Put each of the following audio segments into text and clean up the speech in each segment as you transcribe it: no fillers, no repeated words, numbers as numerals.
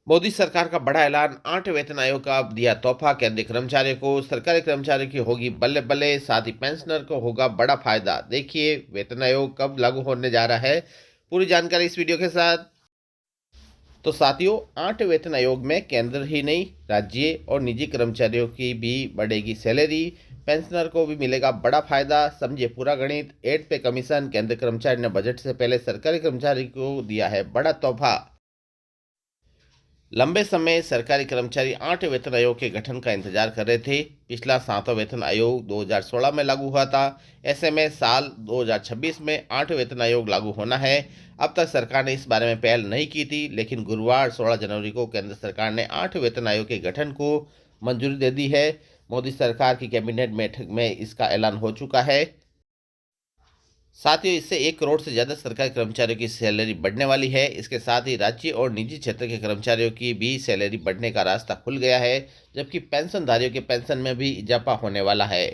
मोदी सरकार का बड़ा ऐलान, 8 वेतन आयोग का दिया तोहफा केंद्रीय कर्मचारियों को। सरकारी कर्मचारियों की होगी बल्ले बल्ले, साथ ही पेंशनर को होगा बड़ा फायदा। देखिए वेतन आयोग कब लागू होने जा रहा है, पूरी जानकारी इस वीडियो के साथ। तो साथियों, 8 वेतन आयोग में केंद्र ही नहीं, राज्य और निजी कर्मचारियों की भी बढ़ेगी सैलरी। पेंशनर को भी मिलेगा बड़ा फायदा। समझिए पूरा गणित। 8 पे कमीशन। केंद्र कर्मचारी ने बजट से पहले सरकारी कर्मचारी को दिया है बड़ा तोहफा। लंबे समय सरकारी कर्मचारी 8 वेतन आयोग के गठन का इंतजार कर रहे थे। पिछला 7वां वेतन आयोग 2016 में लागू हुआ था। ऐसे में साल 2026 में 8 वेतन आयोग लागू होना है। अब तक सरकार ने इस बारे में पहल नहीं की थी, लेकिन गुरुवार 16 जनवरी को केंद्र सरकार ने 8 वेतन आयोग के गठन को मंजूरी दे दी है। मोदी सरकार की कैबिनेट बैठक में इसका ऐलान हो चुका है। साथ ही इससे 1 करोड़ से ज़्यादा सरकारी कर्मचारियों की सैलरी बढ़ने वाली है। इसके साथ ही राज्य और निजी क्षेत्र के कर्मचारियों की भी सैलरी बढ़ने का रास्ता खुल गया है, जबकि पेंशनधारियों के पेंशन में भी इजाफा होने वाला है।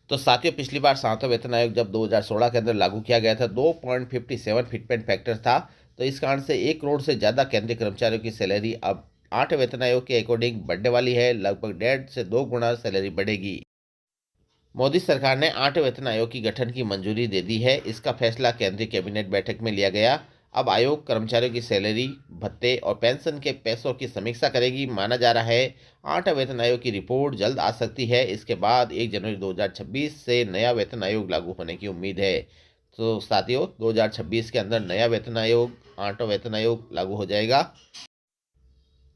तो साथियों, पिछली बार 7वां वेतन आयोग जब 2016 के अंदर लागू किया गया था, 2.57 फिटमेंट फैक्टर था। तो इस कारण से 1 करोड़ से ज़्यादा केंद्रीय कर्मचारियों की सैलरी अब 8 वेतन आयोग के अकॉर्डिंग बढ़ने वाली है। लगभग 1.5 से 2 गुना सैलरी बढ़ेगी। मोदी सरकार ने 8 वेतन आयोग की गठन की मंजूरी दे दी है। इसका फैसला केंद्रीय कैबिनेट बैठक में लिया गया। अब आयोग कर्मचारियों की सैलरी, भत्ते और पेंशन के पैसों की समीक्षा करेगी। माना जा रहा है 8 वेतन आयोग की रिपोर्ट जल्द आ सकती है। इसके बाद 1 जनवरी 2026 से नया वेतन आयोग लागू होने की उम्मीद है। तो साथियों, 2026 के अंदर नया वेतन आयोग, 8वां वेतन आयोग लागू हो जाएगा।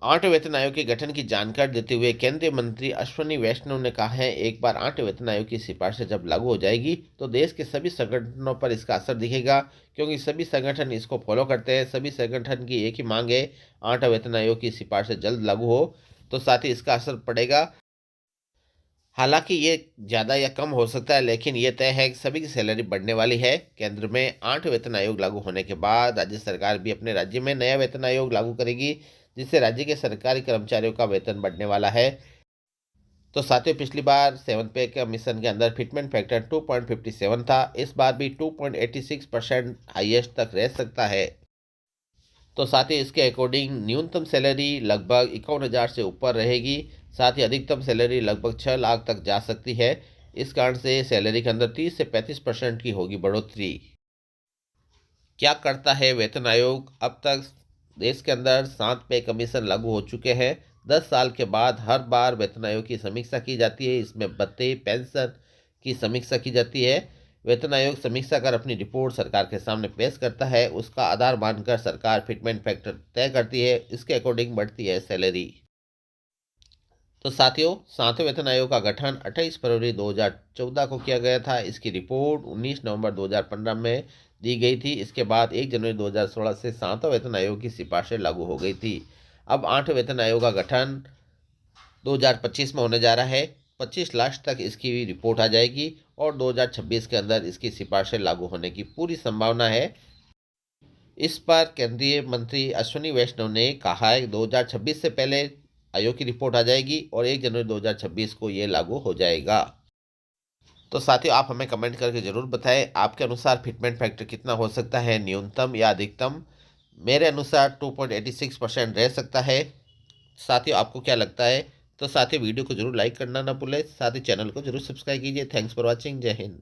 8 वेतन आयोग के गठन की जानकारी देते हुए केंद्रीय मंत्री अश्विनी वैष्णव ने कहा है, एक बार 8 वेतन आयोग की सिफारिशें जब लागू हो जाएगी तो देश के सभी संगठनों पर इसका असर दिखेगा, क्योंकि सभी संगठन इसको फॉलो करते हैं। सभी संगठन की एक ही मांग है, 8 वेतन आयोग की सिफारिशें जल्द लागू हो। तो साथ ही इसका असर पड़ेगा। हालांकि ये ज़्यादा या कम हो सकता है, लेकिन ये तय है कि सभी की सैलरी बढ़ने वाली है। केंद्र में 8 वेतन आयोग लागू होने के बाद राज्य सरकार भी अपने राज्य में नया वेतन आयोग लागू करेगी, जिससे राज्य के सरकारी कर्मचारियों का वेतन बढ़ने वाला है। तो साथियों, पिछली बार 7 पे कमीशन के अंदर फिटमेंट फैक्टर 2.57 था। इस बार भी 2.86% हाईएस्ट तक रह सकता है। तो साथ ही इसके अकॉर्डिंग न्यूनतम सैलरी लगभग 51,000 से ऊपर रहेगी। साथ ही अधिकतम सैलरी लगभग 6 लाख तक जा सकती है। इस कारण से सैलरी के अंदर 30 से 35% की होगी बढ़ोतरी। क्या करता है वेतन आयोग? अब तक देश के अंदर 7 पे कमीशन लागू हो चुके हैं। 10 साल के बाद हर बार वेतन आयोग की समीक्षा की जाती है। इसमें भत्ते, पेंशन की समीक्षा की जाती है। वेतन आयोग समीक्षा कर अपनी रिपोर्ट सरकार के सामने पेश करता है। उसका आधार मानकर सरकार फिटमेंट फैक्टर तय करती है। इसके अकॉर्डिंग बढ़ती है सैलरी। तो साथियों, 7वें वेतन आयोग का गठन 28 फरवरी 2014 को किया गया था। इसकी रिपोर्ट 19 नवंबर 2015 में दी गई थी। इसके बाद 1 जनवरी 2016 से 7वां वेतन आयोग की सिफारिशें लागू हो गई थी। अब 8वें वेतन आयोग का गठन 2025 में होने जा रहा है। 25 लास्ट तक इसकी रिपोर्ट आ जाएगी और 2026 के अंदर इसकी सिफारिशें लागू होने की पूरी संभावना है। इस पर केंद्रीय मंत्री अश्विनी वैष्णव ने कहा है कि 2026 से पहले आयोग की रिपोर्ट आ जाएगी और 1 जनवरी 2026 को ये लागू हो जाएगा। तो साथियों, आप हमें कमेंट करके ज़रूर बताएं, आपके अनुसार फिटमेंट फैक्टर कितना हो सकता है, न्यूनतम या अधिकतम? मेरे अनुसार 2.86% रह सकता है। साथियों, आपको क्या लगता है? तो साथियों, वीडियो को जरूर लाइक करना ना भूलें। साथ ही चैनल को जरूर सब्सक्राइब कीजिए। Thanks for watching. जय हिंद।